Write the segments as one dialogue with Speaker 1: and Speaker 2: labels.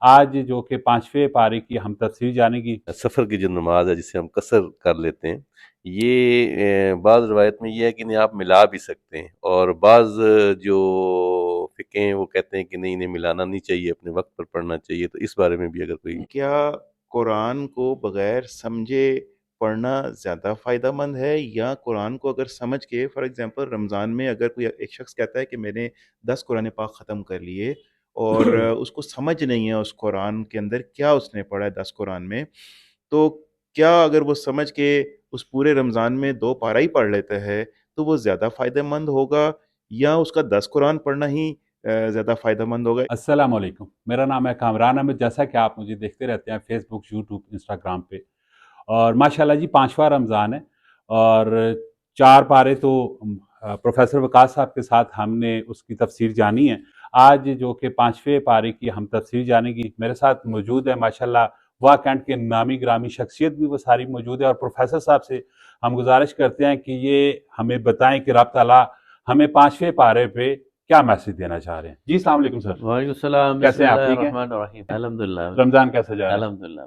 Speaker 1: آج جو کہ 5ویں پارے کی ہم تفسیر جانیں گی۔
Speaker 2: سفر کی جو نماز ہے جسے ہم قصر کر لیتے ہیں، یہ بعض روایت میں یہ ہے کہ نہیں آپ ملا بھی سکتے ہیں، اور بعض جو فقہ ہیں وہ کہتے ہیں کہ نہیں انہیں ملانا نہیں چاہیے، اپنے وقت پر پڑھنا چاہیے۔ تو اس بارے میں بھی اگر کوئی
Speaker 3: کیا قرآن کو بغیر سمجھے پڑھنا زیادہ فائدہ مند ہے، یا قرآن کو اگر سمجھ کے، فار ایگزامپل رمضان میں اگر کوئی ایک شخص کہتا ہے کہ میں نے 10 قرآن پاک ختم کر لیے، اور اس کو سمجھ نہیں ہے اس قرآن کے اندر کیا اس نے پڑھا ہے 10 قرآن میں، تو کیا اگر وہ سمجھ کے اس پورے رمضان میں 2 پارہ ہی پڑھ لیتا ہے تو وہ زیادہ فائدہ مند ہوگا، یا اس کا 10 قرآن پڑھنا ہی زیادہ فائدہ مند ہوگا؟
Speaker 1: السلام علیکم، میرا نام ہے کامران احمد۔ جیسا کہ آپ مجھے دیکھتے رہتے ہیں فیس بک، یوٹیوب، انسٹاگرام پہ، اور ماشاءاللہ جی 5واں رمضان ہے، اور 4 پارے تو پروفیسر وقاص صاحب کے ساتھ ہم نے اس کی تفسیر جانی ہے۔ آج جو کہ 5ویں پارے کی ہم تفسیر جانیں گی، میرے ساتھ موجود ہے ماشاءاللہ وا کینٹ کے نامی گرامی شخصیت بھی وہ ساری موجود ہے، اور پروفیسر صاحب سے ہم گزارش کرتے ہیں کہ یہ ہمیں بتائیں کہ رب تعالیٰ ہمیں 5ویں پارے پہ کیا میسج دینا چاہ رہے ہیں۔ جی السلام علیکم سر،
Speaker 4: وعلیکم السلام، بسم
Speaker 1: کیسے ہیں آپ؟
Speaker 4: اللہ
Speaker 1: ٹھیک ہیں؟
Speaker 4: الرحمن الرحیم، الحمدللہ،
Speaker 1: رمضان کیسا جا رہا ہے؟
Speaker 4: الحمدللہ۔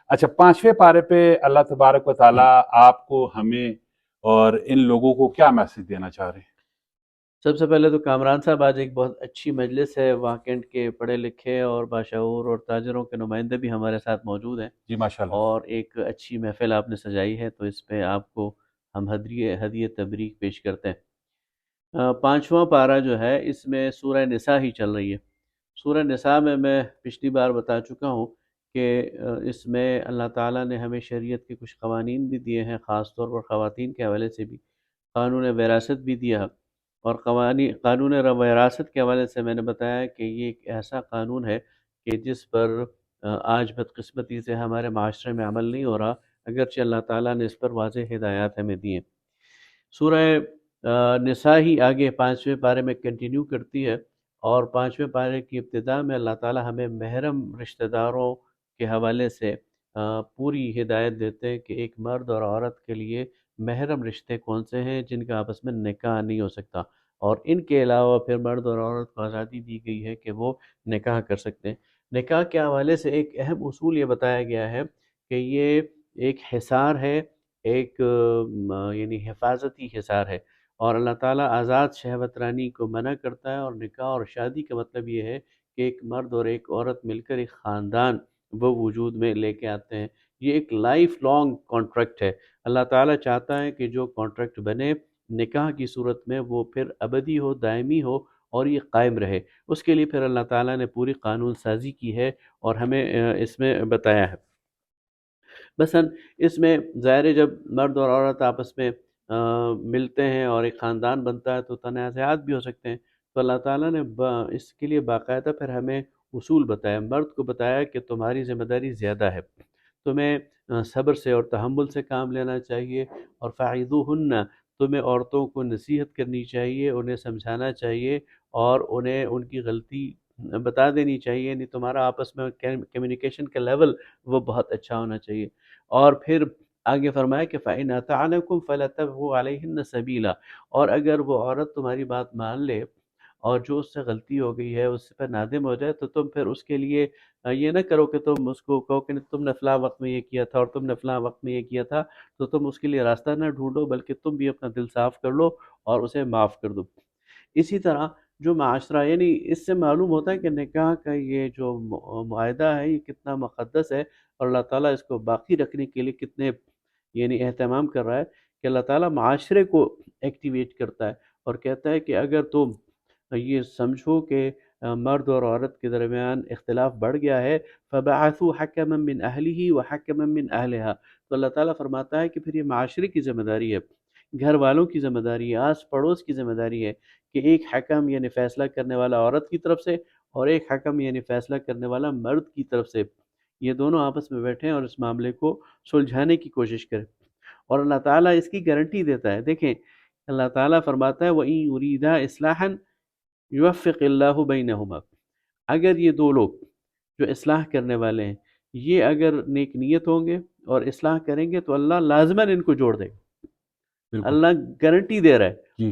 Speaker 1: اچھا، 5ویں پارے پہ اللہ تبارک و تعالیٰ آپ کو، ہمیں اور ان لوگوں کو کیا میسج دینا چاہ رہے ہیں؟
Speaker 4: سب سے پہلے تو کامران صاحب، آج ایک بہت اچھی مجلس ہے، وہاں کینٹ کے پڑھے لکھے اور باشعور اور تاجروں کے نمائندے بھی ہمارے ساتھ موجود ہیں،
Speaker 1: جی ماشاءاللہ۔
Speaker 4: اور ایک اچھی محفل آپ نے سجائی ہے، تو اس پہ آپ کو ہم ہدیہ تبریک پیش کرتے ہیں۔ 5واں پارہ جو ہے اس میں سورہ نساء ہی چل رہی ہے۔ سورہ نساء میں پچھلی بار بتا چکا ہوں کہ اس میں اللہ تعالیٰ نے ہمیں شریعت کے کچھ قوانین بھی دیے ہیں، خاص طور پر خواتین کے حوالے سے بھی قانون وراثت بھی دیا ہے، اور قانون وراثت کے حوالے سے میں نے بتایا کہ یہ ایک ایسا قانون ہے کہ جس پر آج بدقسمتی سے ہمارے معاشرے میں عمل نہیں ہو رہا، اگرچہ اللہ تعالیٰ نے اس پر واضح ہدایات ہمیں دی ہیں۔ سورہ نساء ہی آگے 5ویں پارے میں کنٹینیو کرتی ہے، اور 5ویں پارے کی ابتدا میں اللہ تعالیٰ ہمیں محرم رشتہ داروں کے حوالے سے پوری ہدایت دیتے ہیں کہ ایک مرد اور عورت کے لیے محرم رشتے کون سے ہیں جن کا آپس میں نکاح نہیں ہو سکتا، اور ان کے علاوہ پھر مرد اور عورت کو آزادی دی گئی ہے کہ وہ نکاح کر سکتے ہیں۔ نکاح کے حوالے سے ایک اہم اصول یہ بتایا گیا ہے کہ یہ ایک حصار ہے، ایک یعنی حفاظتی حصار ہے، اور اللہ تعالیٰ آزاد شہوت رانی کو منع کرتا ہے، اور نکاح اور شادی کا مطلب یہ ہے کہ ایک مرد اور ایک عورت مل کر ایک خاندان وہ وجود میں لے کے آتے ہیں۔ یہ ایک لائف لانگ کانٹریکٹ ہے۔ اللہ تعالیٰ چاہتا ہے کہ جو کانٹریکٹ بنے نکاح کی صورت میں وہ پھر ابدی ہو، دائمی ہو، اور یہ قائم رہے۔ اس کے لیے پھر اللہ تعالیٰ نے پوری قانون سازی کی ہے اور ہمیں اس میں بتایا ہے۔ مثلا اس میں ظاہر ہے جب مرد اور عورت آپس میں ملتے ہیں اور ایک خاندان بنتا ہے تو تنازعات بھی ہو سکتے ہیں، تو اللہ تعالیٰ نے اس کے لیے باقاعدہ پھر ہمیں اصول بتایا۔ مرد کو بتایا کہ تمہاری ذمہ داری زیادہ ہے، تمہیں صبر سے اور تحمل سے کام لینا چاہیے، اور فعظوہن، تمہیں عورتوں کو نصیحت کرنی چاہیے، انہیں سمجھانا چاہیے، اور انہیں ان کی غلطی بتا دینی چاہیے، یعنی تمہارا آپس میں کمیونیکیشن کا لیول وہ بہت اچھا ہونا چاہیے۔ اور پھر آگے فرمایا کہ فَإِنْ أَطَعْنَكُمْ فَلَا تَبْغُوا عَلَيْهِنَّ سَبِيلًا، اور اگر وہ عورت تمہاری بات مان لے اور جو اس سے غلطی ہو گئی ہے اس پر نادم ہو جائے، تو تم پھر اس کے لیے یہ نہ کرو کہ تم اس کو کہو کہ تم نے فلاں وقت میں یہ کیا تھا اور تم نے فلاں وقت میں یہ کیا تھا، تو تم اس کے لیے راستہ نہ ڈھونڈو، بلکہ تم بھی اپنا دل صاف کر لو اور اسے معاف کر دو۔ اسی طرح جو معاشرہ، یعنی اس سے معلوم ہوتا ہے کہ نکاح کا یہ جو معاہدہ ہے یہ کتنا مقدس ہے، اور اللہ تعالیٰ اس کو باقی رکھنے کے لیے کتنے یعنی اہتمام کر رہا ہے، کہ اللہ تعالیٰ معاشرے کو ایکٹیویٹ کرتا ہے اور کہتا ہے کہ اگر تم یہ سمجھو کہ مرد اور عورت کے درمیان اختلاف بڑھ گیا ہے، فَبَعَثُوا حَكَمًا مِّنْ أَهْلِهِ وَحَكَمًا مِّنْ أَهْلِهَا، تو اللہ تعالیٰ فرماتا ہے کہ پھر یہ معاشرے کی ذمہ داری ہے، گھر والوں کی ذمہ داری ہے، آس پڑوس کی ذمہ داری ہے کہ ایک حکم یعنی فیصلہ کرنے والا عورت کی طرف سے، اور ایک حکم یعنی فیصلہ کرنے والا مرد کی طرف سے، یہ دونوں آپس میں بیٹھیں اور اس معاملے کو سلجھانے کی کوشش کریں، اور اللہ تعالیٰ اس کی گارنٹی دیتا ہے۔ دیکھیں اللہ تعالیٰ فرماتا ہے وَإِن يُرِيدَا إِصْلَاحًا يُوَفِّقِ اللَّهُ بَيْنَهُمَا، اگر یہ دو لوگ جو اصلاح کرنے والے ہیں یہ اگر نیک نیت ہوں گے اور اصلاح کریں گے تو اللہ لازماً ان کو جوڑ دے گا۔
Speaker 1: بالکل
Speaker 4: اللہ گارنٹی دے رہا ہے
Speaker 1: جی۔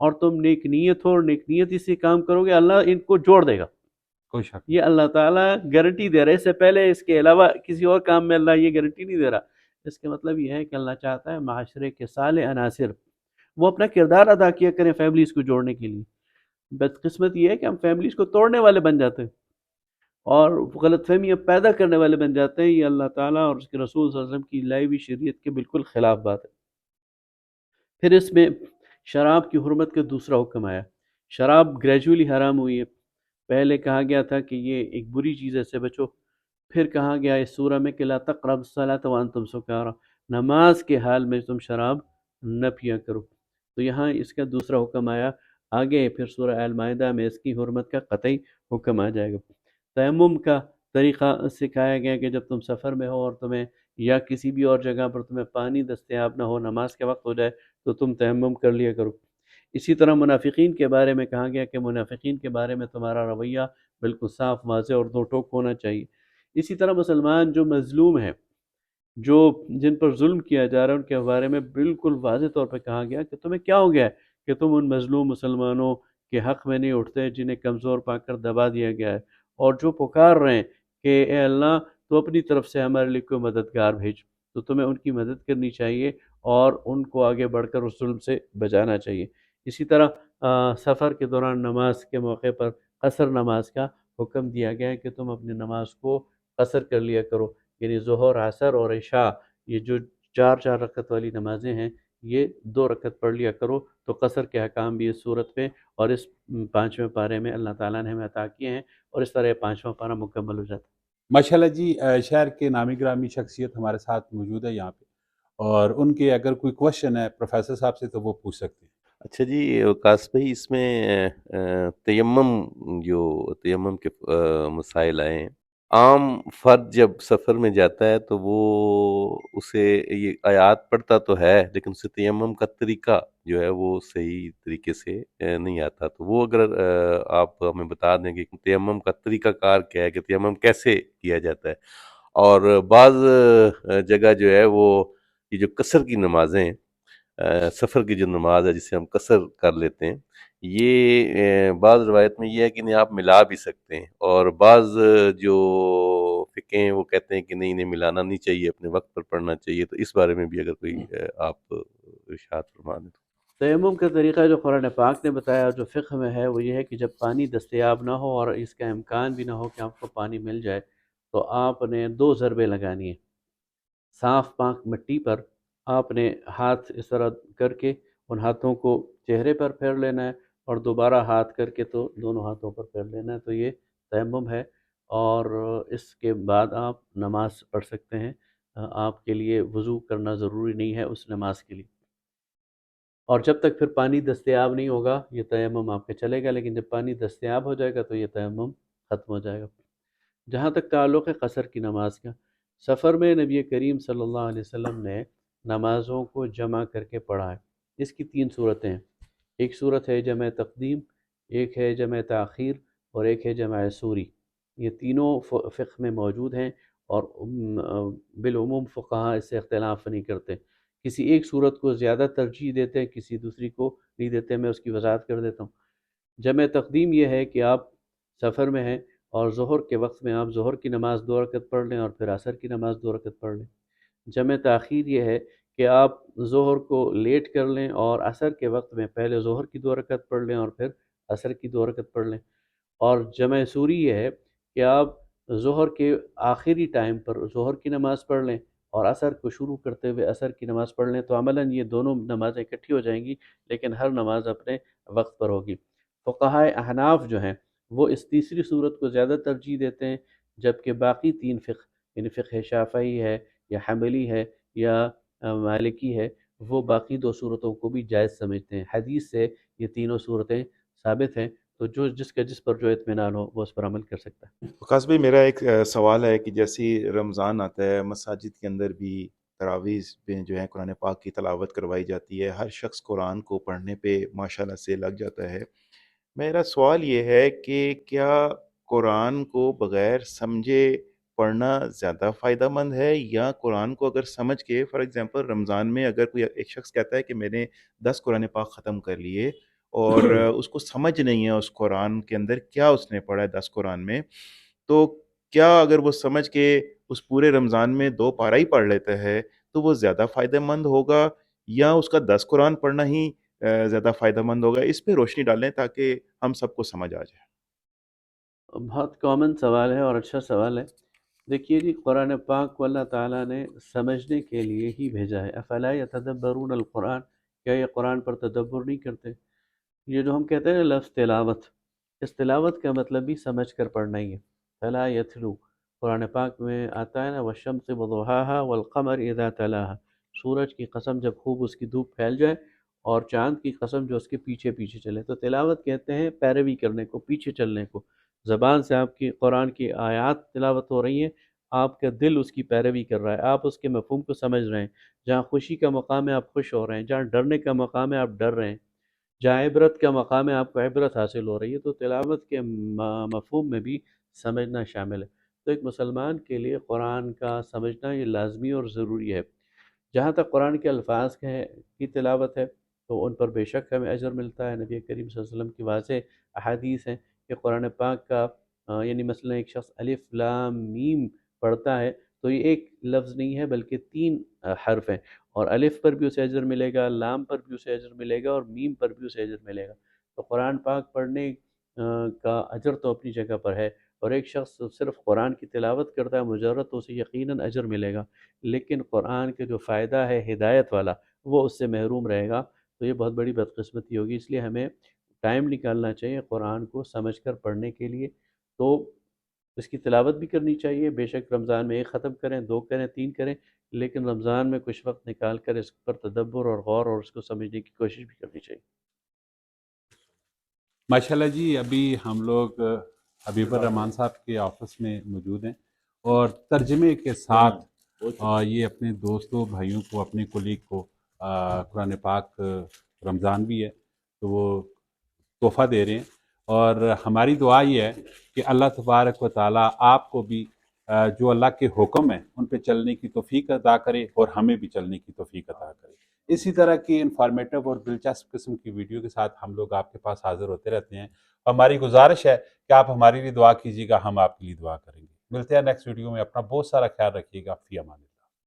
Speaker 4: اور تم نیک نیت ہو اور نیک نیتی سے کام کرو گے، اللہ ان کو جوڑ دے گا.
Speaker 1: کوئی شک نہیں.
Speaker 4: یہ اللہ تعالیٰ گارنٹی دے رہا ہے، اس سے پہلے اس کے علاوہ کسی اور کام میں اللہ یہ گارنٹی نہیں دے رہا. اس کا مطلب یہ ہے کہ اللہ چاہتا ہے معاشرے کے صالح عناصر وہ اپنا کردار ادا کیا کریں فیملیز کو جوڑنے کے لیے. بدقسمت یہ ہے کہ ہم فیملیز کو توڑنے والے بن جاتے ہیں اور غلط فہمیاں پیدا کرنے والے بن جاتے ہیں. یہ اللہ تعالیٰ اور اس کے رسول صلی اللہ علیہ وسلم کی لائی ہوئی شریعت کے بالکل خلاف بات ہے. پھر اس میں شراب کی حرمت کا دوسرا حکم آیا. شراب گریجولی حرام ہوئی ہے. پہلے کہا گیا تھا کہ یہ ایک بری چیز ہے، سے بچو. پھر کہا گیا اس سورہ میں کہ لا تقربوا الصلاۃ وانتم سکارى، نماز کے حال میں تم شراب نہ پیا کرو. تو یہاں اس کا دوسرا حکم آیا. آگے پھر سورہ المائدہ میں اس کی حرمت کا قطعی حکم آ جائے گا. تیمم کا طریقہ سکھایا گیا کہ جب تم سفر میں ہو اور تمہیں یا کسی بھی اور جگہ پر تمہیں پانی دستیاب نہ ہو، نماز کے وقت ہو جائے تو تم تیمم کر لیا کرو. اسی طرح منافقین کے بارے میں کہا گیا کہ منافقین کے بارے میں تمہارا رویہ بالکل صاف، واضح اور دو ٹوک ہونا چاہیے. اسی طرح مسلمان جو مظلوم ہیں، جو جن پر ظلم کیا جا رہا ہے، ان کے بارے میں بالکل واضح طور پہ کہا گیا کہ تمہیں کیا ہو گیا ہے کہ تم ان مظلوم مسلمانوں کے حق میں نہیں اٹھتے جنہیں کمزور پا کر دبا دیا گیا ہے، اور جو پکار رہے ہیں کہ اے اللہ تو اپنی طرف سے ہمارے لیے کوئی مددگار بھیج. تو تمہیں ان کی مدد کرنی چاہیے اور ان کو آگے بڑھ کر اس ظلم سے بچانا چاہیے. اسی طرح سفر کے دوران نماز کے موقع پر قصر نماز کا حکم دیا گیا ہے کہ تم اپنی نماز کو قصر کر لیا کرو. یعنی ظہر، عصر اور عشاء، یہ جو چار چار رکعت والی نمازیں ہیں، یہ 2 رکعت پڑھ لیا کرو. تو قصر کے احکام بھی اس صورت میں اور اس 5ویں پارے میں اللہ تعالیٰ نے ہمیں عطا کیے ہیں، اور اس طرح یہ 5واں پارہ مکمل ہو جاتا ہے.
Speaker 1: ماشاء اللہ جی. شہر کے نامی گرامی شخصیت ہمارے ساتھ موجود ہے یہاں پہ، اور ان کے اگر کوئی کوشچن ہے پروفیسر صاحب سے تو وہ پوچھ سکتے ہیں.
Speaker 2: اچھا جی، وقاص بھائی، اس میں تیمم، جو تیمم کے مسائل آئے ہیں، عام فرد جب سفر میں جاتا ہے تو وہ اسے یہ آیات پڑھتا تو ہے، لیکن اسے تیمم کا طریقہ جو ہے وہ صحیح طریقے سے نہیں آتا. تو وہ اگر آپ ہمیں بتا دیں کہ تیمم کا طریقہ کار کیا ہے، کہ تیمم کیسے کیا جاتا ہے. اور بعض جگہ جو ہے وہ یہ جو قصر کی نمازیں ہیں، سفر کی جو نماز ہے جسے ہم قصر کر لیتے ہیں، یہ بعض روایت میں یہ ہے کہ نہیں آپ ملا بھی سکتے ہیں، اور بعض جو فقہ ہیں وہ کہتے ہیں کہ نہیں، انہیں ملانا نہیں چاہیے، اپنے وقت پر پڑھنا چاہیے. تو اس بارے میں بھی اگر کوئی آپ ارشاد فرما دیں تو.
Speaker 4: تیمم کا طریقہ جو قرآن پاک نے بتایا اور جو فقہ میں ہے وہ یہ ہے کہ جب پانی دستیاب نہ ہو اور اس کا امکان بھی نہ ہو کہ آپ کو پانی مل جائے، تو آپ نے 2 ضربیں لگانی ہیں. صاف پاک مٹی پر آپ نے ہاتھ اس طرح کر کے ان ہاتھوں کو چہرے پر پھیر لینا ہے، اور دوبارہ ہاتھ کر کے تو دونوں ہاتھوں پر پھیر لینا ہے. تو یہ تیمم ہے، اور اس کے بعد آپ نماز پڑھ سکتے ہیں. آپ کے لیے وضو کرنا ضروری نہیں ہے اس نماز کے لیے. اور جب تک پھر پانی دستیاب نہیں ہوگا یہ تیمم آپ کا چلے گا، لیکن جب پانی دستیاب ہو جائے گا تو یہ تیمم ختم ہو جائے گا. جہاں تک تعلق ہے قصر کی نماز کا، سفر میں نبی کریم صلی اللہ علیہ وسلم نے نمازوں کو جمع کر کے پڑھا ہے. اس کی 3 صورتیں ہیں. ایک صورت ہے جمع تقدیم، ایک ہے جمع تاخیر، اور ایک ہے جمع سوری. یہ تینوں فقہ میں موجود ہیں، اور بالعموم فقہاء اس سے اختلاف نہیں کرتے. کسی ایک صورت کو زیادہ ترجیح دیتے ہیں، کسی دوسری کو نہیں دیتے. میں اس کی وضاحت کر دیتا ہوں. جمع تقدیم یہ ہے کہ آپ سفر میں ہیں اور ظہر کے وقت میں آپ ظہر کی نماز 2 رکعت پڑھ لیں اور پھر عصر کی نماز 2 رکعت پڑھ لیں. جمع تاخیر یہ ہے کہ آپ ظہر کو لیٹ کر لیں اور عصر کے وقت میں پہلے ظہر کی 2 رکعت پڑھ لیں اور پھر عصر کی 2 رکعت پڑھ لیں. اور جمع سوری یہ ہے کہ آپ ظہر کے آخری ٹائم پر ظہر کی نماز پڑھ لیں اور عصر کو شروع کرتے ہوئے عصر کی نماز پڑھ لیں. تو عملاً یہ دونوں نمازیں اکٹھی ہو جائیں گی، لیکن ہر نماز اپنے وقت پر ہوگی. فقہاء احناف جو ہیں وہ اس تیسری صورت کو زیادہ ترجیح دیتے ہیں، جبکہ باقی 3 فقہ، یعنی فقہ شافعی ہے یا حنبلی ہے یا مالکی ہے، وہ باقی 2 صورتوں کو بھی جائز سمجھتے ہیں. حدیث سے یہ تینوں صورتیں ثابت ہیں، تو جو جس پر جو اطمینان ہو وہ اس پر عمل کر سکتا ہے.
Speaker 3: وقاص بھائی، میرا ایک سوال ہے کہ جیسے ہی رمضان آتا ہے مساجد کے اندر بھی تراویح میں جو ہے قرآن پاک کی تلاوت کروائی جاتی ہے، ہر شخص قرآن کو پڑھنے پہ ماشاءاللہ سے لگ جاتا ہے. میرا سوال یہ ہے کہ کیا قرآن کو بغیر سمجھے پڑھنا زیادہ فائدہ مند ہے یا قرآن کو اگر سمجھ کے فار ایگزامپل رمضان میں اگر کوئی ایک شخص کہتا ہے کہ میں نے 10 قرآن پاک ختم کر لیے اور اس کو سمجھ نہیں ہے اس قرآن کے اندر کیا اس نے پڑھا ہے 10 قرآن میں، تو کیا اگر وہ سمجھ کے اس پورے رمضان میں 2 پارہ ہی پڑھ لیتا ہے تو وہ زیادہ فائدہ مند ہوگا یا اس کا 10 قرآن پڑھنا ہی زیادہ فائدہ مند ہوگا؟ اس پہ روشنی ڈالیں تاکہ ہم سب کو سمجھ آ جائے۔
Speaker 4: بہت کامن سوال ہے اور اچھا سوال ہے۔ دیکھیے جی، قرآن پاک کو اللہ تعالیٰ نے سمجھنے کے لیے ہی بھیجا ہے۔ افلا یتدبرون القرآن، کیا یہ قرآن پر تدبر نہیں کرتے؟ یہ جو ہم کہتے ہیں نا لفظ تلاوت، اس تلاوت کا مطلب بھی سمجھ کر پڑھنا ہی ہے۔ فلا یتلو، قرآن پاک میں آتا ہے نا والشمس وضحاها والقمر اذا تلاها، سورج کی قسم جب خوب اس کی دھوپ پھیل جائے اور چاند کی قسم جو اس کے پیچھے پیچھے چلے۔ تو تلاوت کہتے ہیں پیروی کرنے کو، پیچھے چلنے کو۔ زبان سے آپ کی قرآن کی آیات تلاوت ہو رہی ہیں، آپ کا دل اس کی پیروی کر رہا ہے، آپ اس کے مفہوم کو سمجھ رہے ہیں۔ جہاں خوشی کا مقام ہے آپ خوش ہو رہے ہیں، جہاں ڈرنے کا مقام ہے آپ ڈر رہے ہیں، جہاں عبرت کا مقام ہے آپ کو عبرت حاصل ہو رہی ہے۔ تو تلاوت کے مفہوم میں بھی سمجھنا شامل ہے۔ تو ایک مسلمان کے لیے قرآن کا سمجھنا یہ لازمی اور ضروری ہے۔ جہاں تک قرآن کے الفاظ کی تلاوت ہے تو ان پر بے شک ہمیں اجر ملتا ہے۔ نبی کریم صلی اللہ علیہ وسلم کی واضح احادیث ہیں کہ قرآن پاک کا یعنی مثلا ایک شخص الف لام میم پڑھتا ہے تو یہ ایک لفظ نہیں ہے بلکہ 3 حرف ہیں، اور الف پر بھی اسے اجر ملے گا، لام پر بھی اسے اجر ملے گا، اور میم پر بھی اسے اجر ملے گا۔ تو قرآن پاک پڑھنے کا اجر تو اپنی جگہ پر ہے، اور ایک شخص صرف قرآن کی تلاوت کرتا ہے مجرد تو اسے یقیناً اجر ملے گا، لیکن قرآن کے جو فائدہ ہے ہدایت والا وہ اس سے محروم رہے گا۔ تو یہ بہت بڑی بدقسمتی ہوگی۔ اس لیے ہمیں ٹائم نکالنا چاہیے قرآن کو سمجھ کر پڑھنے کے لیے۔ تو اس کی تلاوت بھی کرنی چاہیے، بے شک رمضان میں 1 ختم کریں، 2 کریں، 3 کریں، لیکن رمضان میں کچھ وقت نکال کر اس پر تدبر اور غور اور اس کو سمجھنے کی کوشش بھی کرنی چاہیے۔
Speaker 1: ماشاءاللہ جی، ابھی ہم لوگ حبیب الرحمان صاحب کے آفس میں موجود ہیں اور ترجمے کے ساتھ یہ اپنے دوستوں بھائیوں کو، اپنے کولیگ کو قرآن پاک رمضان بھی ہے تو وہ تحفہ دے رہے ہیں، اور ہماری دعا یہ ہے کہ اللہ تبارک و تعالیٰ آپ کو بھی جو اللہ کے حکم ہیں ان پہ چلنے کی توفیق عطا کرے اور ہمیں بھی چلنے کی توفیق عطا کرے۔ اسی طرح کی انفارمیٹو اور دلچسپ قسم کی ویڈیو کے ساتھ ہم لوگ آپ کے پاس حاضر ہوتے رہتے ہیں۔ ہماری گزارش ہے کہ آپ ہماری لیے دعا کیجیے گا، ہم آپ کے لیے دعا کریں گے۔ ملتے ہیں نیکسٹ ویڈیو میں، اپنا بہت سارا خیال رکھیے گا۔ فی امان اللہ۔